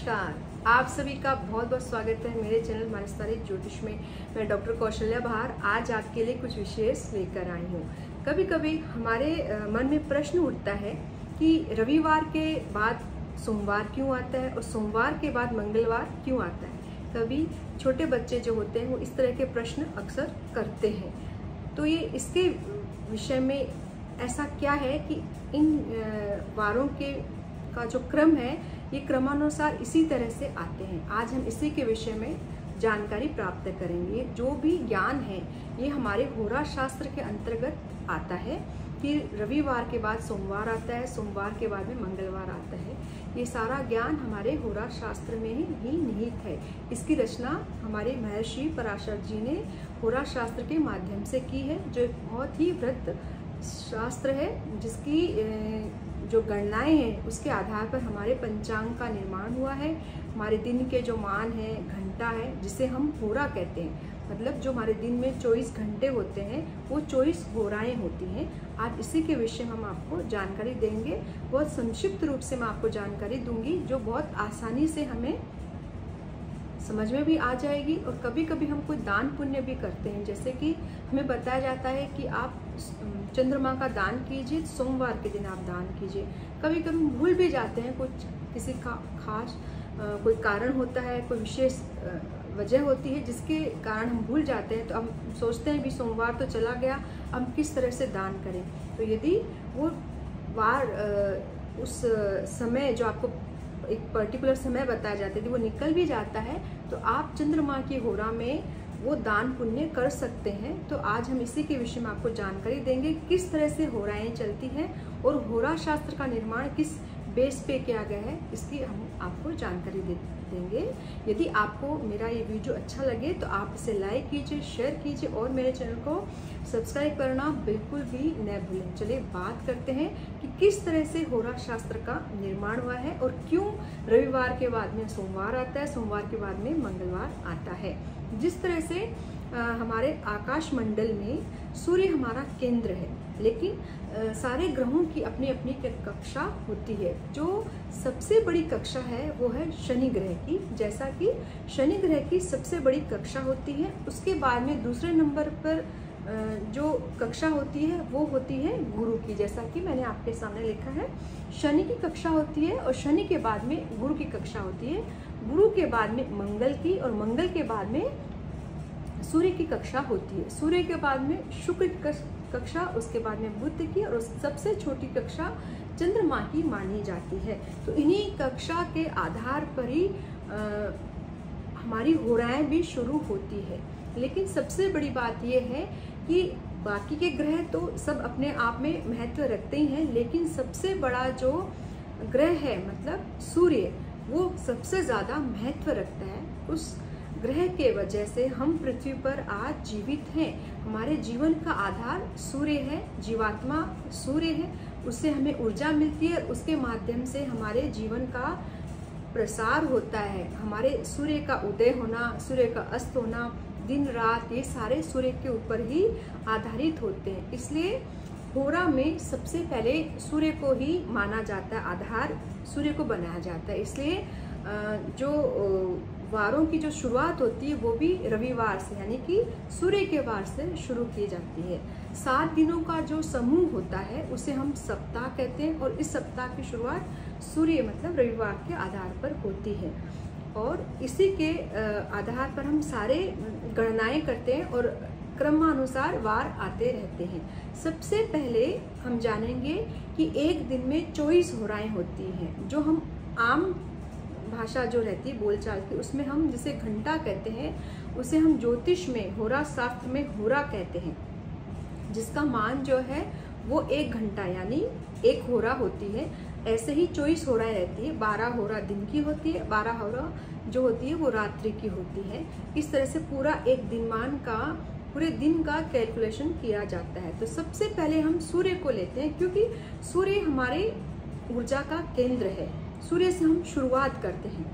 नमस्कार, आप सभी का बहुत बहुत स्वागत है मेरे चैनल मानसतारिक ज्योतिष में। मैं डॉक्टर कौशल्या बहार आज आपके लिए कुछ विशेष लेकर आई हूँ। कभी कभी हमारे मन में प्रश्न उठता है कि रविवार के बाद सोमवार क्यों आता है और सोमवार के बाद मंगलवार क्यों आता है। कभी छोटे बच्चे जो होते हैं वो इस तरह के प्रश्न अक्सर करते हैं। तो ये इसके विषय में ऐसा क्या है कि इन वारों के का जो क्रम है ये क्रमानुसार इसी तरह से आते हैं। आज हम इसी के विषय में जानकारी प्राप्त करेंगे। जो भी ज्ञान है ये हमारे होरा शास्त्र के अंतर्गत आता है कि रविवार के बाद सोमवार आता है, सोमवार के बाद में मंगलवार आता है। ये सारा ज्ञान हमारे होरा शास्त्र में ही निहित है। इसकी रचना हमारे महर्षि पराशर जी ने होरा शास्त्र के माध्यम से की है, जो एक बहुत ही वृहत शास्त्र है जिसकी जो गणनाएं हैं उसके आधार पर हमारे पंचांग का निर्माण हुआ है। हमारे दिन के जो मान है, घंटा है, जिसे हम होरा कहते हैं, मतलब जो हमारे दिन में 24 घंटे होते हैं वो 24 होराएं होती हैं। आज इसी के विषय में हम आपको जानकारी देंगे। बहुत संक्षिप्त रूप से मैं आपको जानकारी दूंगी जो बहुत आसानी से हमें समझ में भी आ जाएगी। और कभी कभी हम कोई दान पुण्य भी करते हैं, जैसे कि हमें बताया जाता है कि आप चंद्रमा का दान कीजिए, सोमवार के दिन आप दान कीजिए। कभी कभी भूल भी जाते हैं, कुछ किसी का खास कोई कारण होता है, कोई विशेष वजह होती है जिसके कारण हम भूल जाते हैं। तो हम सोचते हैं भी सोमवार तो चला गया, अब किस तरह से दान करें। तो यदि वो वार उस समय जो आपको एक पर्टिकुलर समय बताया जाता है वो निकल भी जाता है तो आप चंद्रमा की होरा में वो दान पुण्य कर सकते हैं। तो आज हम इसी के विषय में आपको जानकारी देंगे किस तरह से होराएं चलती हैं और होरा शास्त्र का निर्माण किस बेस पे किया गया है, इसकी हम आपको जानकारी देंगे। यदि आपको मेरा ये वीडियो अच्छा लगे तो आप इसे लाइक कीजिए, शेयर कीजिए और मेरे चैनल को सब्सक्राइब करना बिल्कुल भी न भूलें। चलिए बात करते हैं कि किस तरह से होरा शास्त्र का निर्माण हुआ है और क्यों रविवार के बाद में सोमवार आता है, सोमवार के बाद में मंगलवार आता है। जिस तरह से हमारे आकाश मंडल में सूर्य हमारा केंद्र है, लेकिन सारे ग्रहों की अपनी अपनी कक्षा होती है। जो सबसे बड़ी कक्षा है वो है शनि ग्रह की। जैसा कि शनि ग्रह की सबसे बड़ी कक्षा होती है, उसके बाद में दूसरे नंबर पर जो कक्षा होती है वो होती है गुरु की। जैसा कि मैंने आपके सामने लिखा है, शनि की कक्षा होती है और शनि के बाद में गुरु की कक्षा होती है, गुरु के बाद में मंगल की और मंगल के बाद में सूर्य की कक्षा होती है, सूर्य के बाद में शुक्र की कक्षा, उसके बाद में बुध की और सबसे छोटी कक्षा चंद्रमा की मानी जाती है। तो इन्हीं कक्षा के आधार पर ही हमारी होराएं भी शुरू होती है। लेकिन सबसे बड़ी बात यह है कि बाकी के ग्रह तो सब अपने आप में महत्व रखते ही हैं, लेकिन सबसे बड़ा जो ग्रह है मतलब सूर्य, वो सबसे ज़्यादा महत्व रखता है। उस ग्रह के वजह से हम पृथ्वी पर आज जीवित हैं। हमारे जीवन का आधार सूर्य है, जीवात्मा सूर्य है, उससे हमें ऊर्जा मिलती है, उसके माध्यम से हमारे जीवन का प्रसार होता है। हमारे सूर्य का उदय होना, सूर्य का अस्त होना, दिन रात, ये सारे सूर्य के ऊपर ही आधारित होते हैं। इसलिए होरा में सबसे पहले सूर्य को ही माना जाता है, आधार सूर्य को बनाया जाता है। इसलिए जो वारों की जो शुरुआत होती है वो भी रविवार से, यानी कि सूर्य के वार से शुरू की जाती है। 7 दिनों का जो समूह होता है उसे हम सप्ताह कहते हैं और इस सप्ताह की शुरुआत सूर्य मतलब रविवार के आधार पर होती है। और इसी के आधार पर हम सारे गणनाएं करते हैं और क्रमानुसार वार आते रहते हैं। सबसे पहले हम जानेंगे कि एक दिन में 24 होराएं होती हैं, जो हम आम भाषा जो रहती है बोलचाल की उसमें हम जिसे घंटा कहते हैं उसे हम ज्योतिष में होरा शास्त्र में होरा कहते हैं, जिसका मान जो है वो 1 घंटा यानी 1 होरा होती है। ऐसे ही 24 होराएं रहती है, 12 होरा दिन की होती है, 12 होरा जो होती है वो रात्रि की होती है। इस तरह से पूरा एक दिनमान का, पूरे दिन का कैलकुलेशन किया जाता है। तो सबसे पहले हम सूर्य को लेते हैं, क्योंकि सूर्य हमारे ऊर्जा का केंद्र है। सूर्य से हम शुरुआत करते हैं।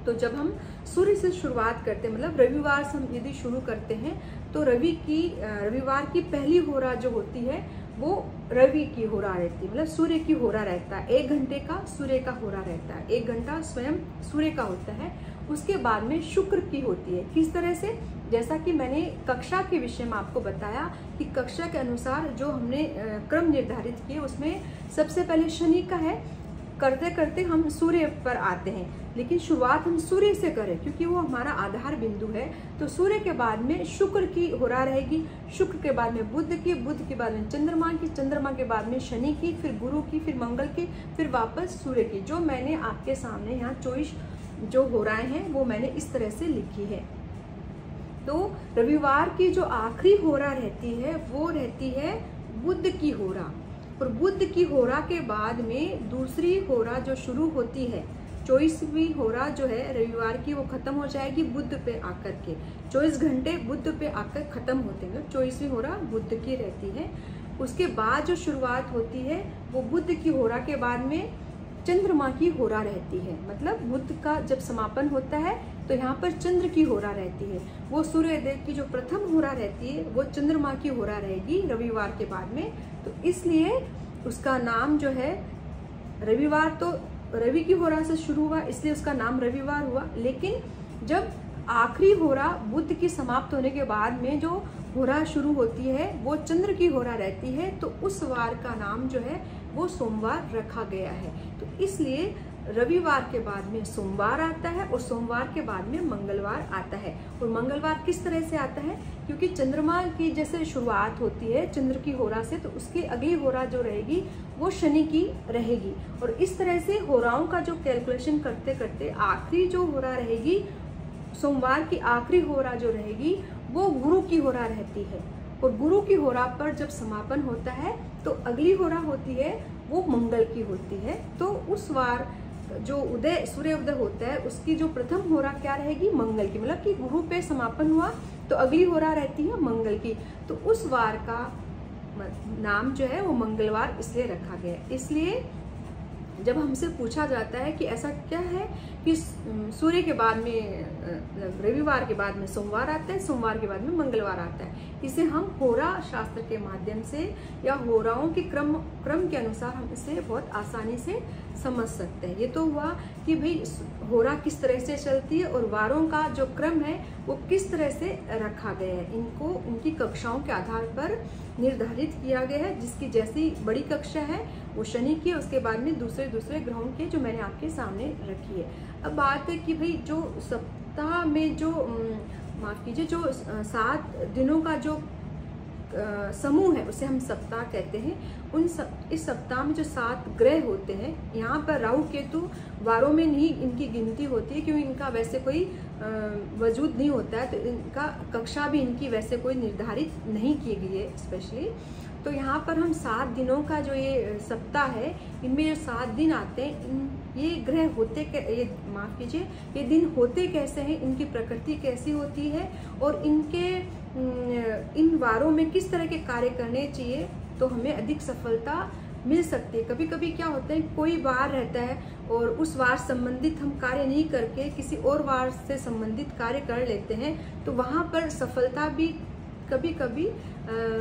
तो जब हम सूर्य से शुरुआत करते हैं, मतलब रविवार से हम यदि शुरू करते हैं तो रविवार की पहली होरा जो होती है वो रवि की होरा रहती है, मतलब सूर्य की होरा रहता है। 1 घंटे का सूर्य का होरा रहता है, 1 घंटा स्वयं सूर्य का होता है। उसके बाद में शुक्र की होती है। किस तरह से? जैसा कि मैंने कक्षा के विषय में आपको बताया कि कक्षा के अनुसार जो हमने क्रम निर्धारित किए उसमें सबसे पहले शनि का है, करते करते हम सूर्य पर आते हैं, लेकिन शुरुआत हम सूर्य से करें क्योंकि वो हमारा आधार बिंदु है। तो सूर्य के बाद में शुक्र की होरा रहेगी, शुक्र के बाद में बुध की, बुध के बाद में चंद्रमा की, चंद्रमा के बाद में शनि की, फिर गुरु की, फिर मंगल की, फिर वापस सूर्य की। जो मैंने आपके सामने यहाँ 24 जो होराएं हैं वो मैंने इस तरह से लिखी है। तो रविवार की जो आखिरी होरा रहती है वो रहती है बुध की होरा, और बुध की होरा के बाद में दूसरी होरा जो शुरू होती है, 24वीं होरा जो है रविवार की, वो खत्म हो जाएगी बुध पे आकर के। 24 घंटे बुध पे आकर खत्म होते हैं, 24वीं होरा बुध की रहती है। उसके बाद जो शुरुआत होती है वो बुध की होरा के बाद में चंद्रमा की होरा रहती है। मतलब बुध का जब समापन होता है तो यहाँ पर चंद्र की होरा रहती है। वो सूर्योदय की जो प्रथम होरा रहती है वो चंद्रमा की होरा रहेगी रविवार के बाद में। तो इसलिए उसका नाम जो है रविवार, तो रवि की होरा से शुरू हुआ इसलिए उसका नाम रविवार हुआ। लेकिन जब आखिरी होरा बुध की समाप्त होने के बाद में जो होरा शुरू होती है वो चंद्र की होरा रहती है, तो उस वार का नाम जो है वो सोमवार रखा गया है। तो इसलिए रविवार के बाद में सोमवार आता है और सोमवार के बाद में मंगलवार आता है। और मंगलवार किस तरह से आता है? क्योंकि चंद्रमा की जैसे शुरुआत होती है चंद्र की होरा से, तो उसकी अगली होरा जो रहेगी वो शनि की रहेगी। और इस तरह से होराओं का जो कैलकुलेशन करते करते आखिरी जो होरा रहेगी, सोमवार की आखिरी होरा जो रहेगी वो गुरु की होरा रहती है। और गुरु की होरा पर जब समापन होता है तो अगली होरा होती है वो मंगल की होती है। तो उस वार जो उदय सूर्य उदय होता है उसकी जो प्रथम होरा क्या रहेगी? मंगल की। मतलब कि गुरु पे समापन हुआ तो अगली होरा रहती है मंगल की। तो उस वार का नाम जो है वो मंगलवार इसलिए रखा गया। इसलिए जब हमसे पूछा जाता है कि ऐसा क्या है कि सूर्य के बाद में रविवार के बाद में सोमवार आता है, सोमवार के बाद में मंगलवार आता है, इसे हम होरा शास्त्र के माध्यम से या होराओं के क्रम के अनुसार हम इसे बहुत आसानी से समझ सकते हैं। ये तो हुआ कि भाई होरा किस तरह से चलती है और वारों का जो क्रम है वो किस तरह से रखा गया है। इनको इनकी कक्षाओं के आधार पर निर्धारित किया गया है, जिसकी जैसी बड़ी कक्षा है वो शनि की, उसके बाद में दूसरे ग्रहों के जो मैंने आपके सामने रखी है। अब बात है कि भाई जो सप्ताह में जो माफ कीजिए जो 7 दिनों का जो समूह है उसे हम सप्ताह कहते हैं। इस सप्ताह में जो 7 ग्रह होते हैं, यहाँ पर राहु केतु वारों में नहीं इनकी गिनती होती है क्योंकि इनका वैसे कोई वजूद नहीं होता है, तो इनका कक्षा भी इनकी वैसे कोई निर्धारित नहीं की गई है स्पेशली। तो यहाँ पर हम 7 दिनों का जो ये सप्ताह है इनमें जो 7 दिन आते हैं, ये ग्रह होते ये माफ कीजिए ये दिन होते कैसे हैं, इनकी प्रकृति कैसी होती है और इनके इन वारों में किस तरह के कार्य करने चाहिए तो हमें अधिक सफलता मिल सकती है। कभी कभी क्या होता है कोई वार रहता है और उस वार संबंधित हम कार्य नहीं करके किसी और वार से संबंधित कार्य कर लेते हैं, तो वहाँ पर सफलता भी कभी कभी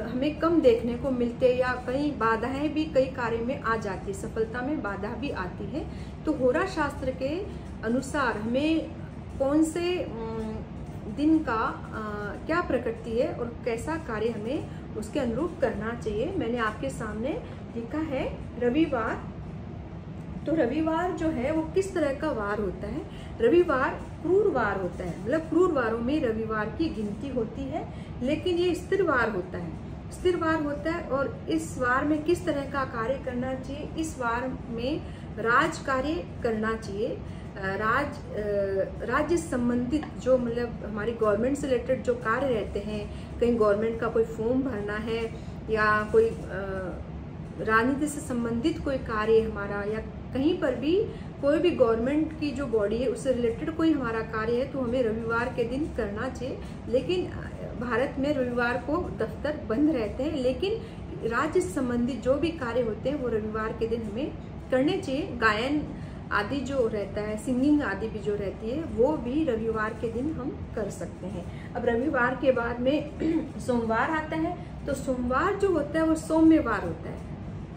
हमें कम देखने को मिलते हैं या कई बाधाएं भी कई कार्य में आ जाती है, सफलता में बाधा भी आती है। तो होरा शास्त्र के अनुसार हमें कौन से दिन का क्या प्रकृति है और कैसा कार्य हमें उसके अनुरूप करना चाहिए, मैंने आपके सामने लिखा है रविवार। तो रविवार जो है वो किस तरह का वार होता है? रविवार क्रूर वार होता है, मतलब क्रूर वारों में रविवार की गिनती होती है, लेकिन ये स्थिर वार होता है, स्थिर वार होता है। और इस वार में किस तरह का कार्य करना चाहिए? इस वार में राज कार्य करना चाहिए। राज्य संबंधित जो मतलब हमारी गवर्नमेंट से रिलेटेड जो कार्य रहते हैं, कहीं गवर्नमेंट का कोई फॉर्म भरना है या कोई राजनीति से संबंधित कोई कार्य हमारा, या कहीं पर भी कोई भी गवर्नमेंट की जो बॉडी है उससे रिलेटेड कोई हमारा कार्य है तो हमें रविवार के दिन करना चाहिए। लेकिन भारत में रविवार को दफ्तर बंद रहते हैं, लेकिन राज्य संबंधित जो भी कार्य होते हैं वो रविवार के दिन हमें करने चाहिए। गायन आदि जो रहता है, सिंगिंग आदि भी जो रहती है वो भी रविवार के दिन हम कर सकते हैं। अब रविवार के बाद में सोमवार आता है, तो तो सोमवार जो होता है वो सौम्यवार होता है,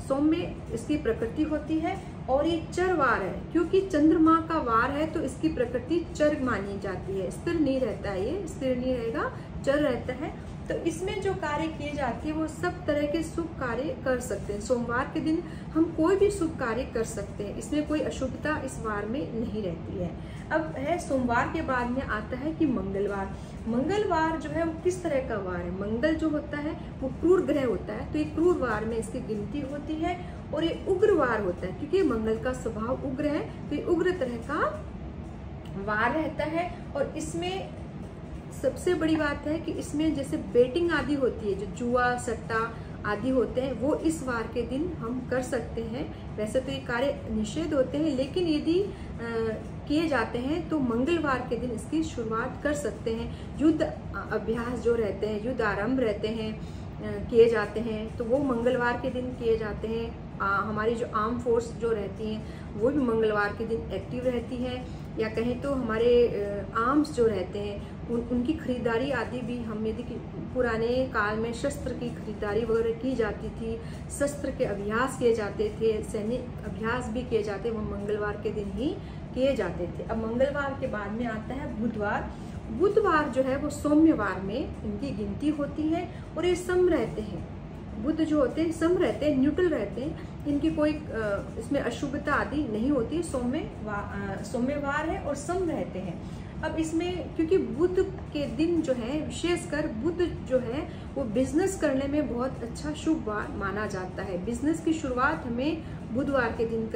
सौम्य इसकी प्रकृति होती है। और ये चर वार है, क्योंकि चंद्रमा का वार है तो इसकी प्रकृति चर मानी जाती है, स्थिर नहीं रहता है, ये स्थिर नहीं रहेगा, चर रहता है। तो इसमें जो कार्य किए जाते हैं वो सब तरह के शुभ कार्य कर सकते हैं। सोमवार के दिन हम कोई भी शुभ कार्य कर सकते हैं, इसमें कोई अशुभता इस वार में नहीं रहती है। अब है सोमवार के बाद में आता है कि मंगलवार। मंगलवार जो है वो किस तरह का वार है? मंगल जो होता है वो क्रूर ग्रह होता है, तो ये क्रूर वार में इसकी गिनती होती है। और ये उग्र वार होता है, क्योंकि मंगल का स्वभाव उग्र है, तो ये उग्र तरह का वार रहता है। और इसमें सबसे बड़ी बात है कि इसमें जैसे बेटिंग आदि होती है, जो जुआ सट्टा आदि होते हैं, वो इस वार के दिन हम कर सकते हैं। वैसे तो ये कार्य निषेध होते हैं, लेकिन यदि किए जाते हैं तो मंगलवार के दिन इसकी शुरुआत कर सकते हैं। युद्ध अभ्यास जो रहते हैं, युद्ध आरंभ रहते हैं, किए जाते हैं, तो वो मंगलवार के दिन किए जाते हैं। हमारी जो आर्म फोर्स जो रहती हैं वो भी मंगलवार के दिन एक्टिव रहती है। या कहें तो हमारे आर्म्स जो रहते हैं उनकी खरीदारी आदि भी, हम यदि पुराने काल में शस्त्र की खरीदारी वगैरह की जाती थी, शस्त्र के अभ्यास किए जाते थे, सैनिक अभ्यास भी किए जाते, वो मंगलवार के दिन ही किए जाते थे। अब मंगलवार के बाद में आता है बुधवार। बुधवार जो है वो सौम्यवार में इनकी गिनती होती है और ये सम रहते हैं। बुध जो होते हैं सम रहते हैं, न्यूट्रल रहते हैं, इनकी कोई इसमें अशुभता आदि नहीं होती। सौम्यवार है और सम रहते हैं। अब इसमें क्योंकि बुध के दिन जो है, विशेषकर बुध जो है वो बिजनेस करने में बहुत अच्छा शुभ वार माना जाता है। बिजनेस की शुरुआत हमें बुधवार के दिन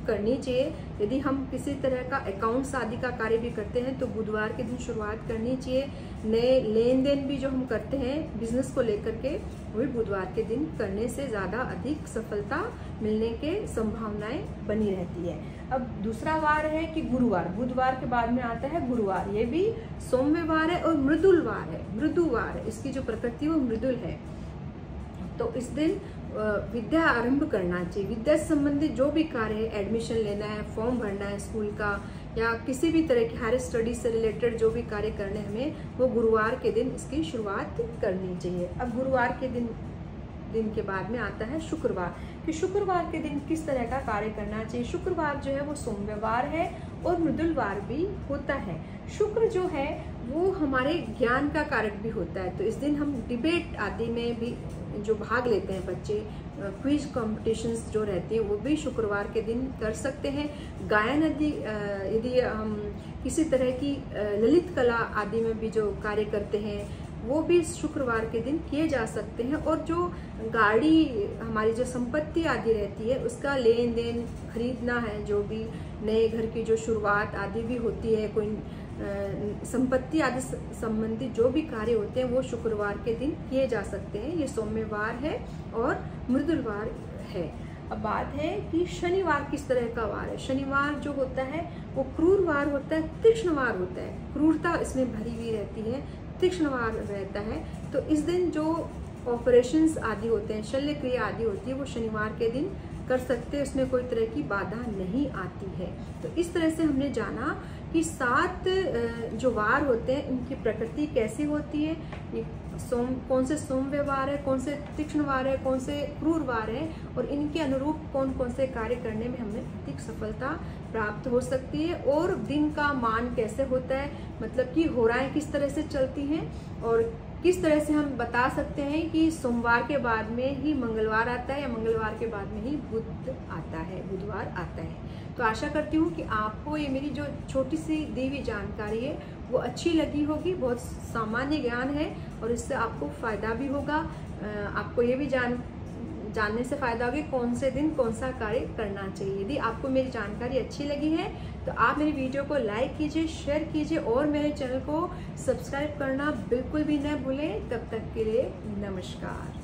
करनी चाहिए। यदि हम किसी तरह का अकाउंट्स आदि का कार्य भी करते हैं तो बुधवार के दिन शुरुआत करनी चाहिए। नए लेन देन भी जो हम करते हैं बिजनेस को लेकर के, वो भी बुधवार के दिन करने से ज़्यादा अधिक सफलता मिलने के संभावनाएं बनी रहती है। अब दूसरा वार है कि गुरुवार। बुधवार के बाद में आता है गुरुवार। ये भी सौम्यवार है और मृदुलवार है, मृदुवार है, इसकी जो प्रकृति वो मृदुल है। तो इस दिन विद्या आरंभ करना चाहिए। विद्या से संबंधित जो भी कार्य है, एडमिशन लेना है, फॉर्म भरना है स्कूल का, या किसी भी तरह की हायर स्टडी से रिलेटेड जो भी कार्य करने हमें, वो गुरुवार के दिन इसकी शुरुआत करनी चाहिए। अब गुरुवार के दिन के बाद में आता है शुक्रवार, कि शुक्रवार के दिन किस तरह का कार्य करना चाहिए। शुक्रवार जो है वो सौम्यवार है और मृदुलवार भी होता है। शुक्र जो है वो हमारे ज्ञान का कारक भी होता है, तो इस दिन हम डिबेट आदि में भी जो भाग लेते हैं बच्चे, क्विज कॉम्पिटिशन्स जो रहती हैं वो भी शुक्रवार के दिन कर सकते हैं। गायन आदि यदि हम किसी तरह की ललित कला आदि में भी जो कार्य करते हैं वो भी शुक्रवार के दिन किए जा सकते हैं। और जो गाड़ी, हमारी जो संपत्ति आदि रहती है उसका लेन देन, खरीदना है, जो भी नए घर की जो शुरुआत आदि भी होती है, कोई संपत्ति आदि संबंधित जो भी कार्य होते हैं वो शुक्रवार के दिन किए जा सकते हैं। ये सौम्यवार है और मृदुलवार है। अब बात है कि शनिवार किस तरह का वार है। शनिवार जो होता है वो क्रूर वार होता है, तीक्ष्ण वार होता है, क्रूरता इसमें भरी हुई रहती है, तीक्ष्ण वार रहता है। तो इस दिन जो ऑपरेशंस आदि होते हैं, शल्य क्रिया आदि होती है, वो शनिवार के दिन कर सकते हैं, उसमें कोई तरह की बाधा नहीं आती है। तो इस तरह से हमने जाना कि 7 जो वार होते हैं उनकी प्रकृति कैसी होती है, ये कौन से सौम्यवार है, कौन से तीक्ष्ण वार है, कौन से क्रूर वार है, और इनके अनुरूप कौन कौन से कार्य करने में हमें अधिक सफलता प्राप्त हो सकती है। और दिन का मान कैसे होता है, मतलब कि होराएं किस तरह से चलती हैं, और किस तरह से हम बता सकते हैं कि सोमवार के बाद में ही मंगलवार आता है या मंगलवार के बाद में ही बुध आता है, बुधवार आता है। तो आशा करती हूँ कि आपको ये मेरी जो छोटी सी दी हुई जानकारी है वो अच्छी लगी होगी। बहुत सामान्य ज्ञान है और इससे आपको फ़ायदा भी होगा। आपको ये भी जानने से फ़ायदा होगा कौन से दिन कौन सा कार्य करना चाहिए। यदि आपको मेरी जानकारी अच्छी लगी है तो आप मेरी वीडियो को लाइक कीजिए, शेयर कीजिए और मेरे चैनल को सब्सक्राइब करना बिल्कुल भी न भूलें। तब तक के लिए नमस्कार।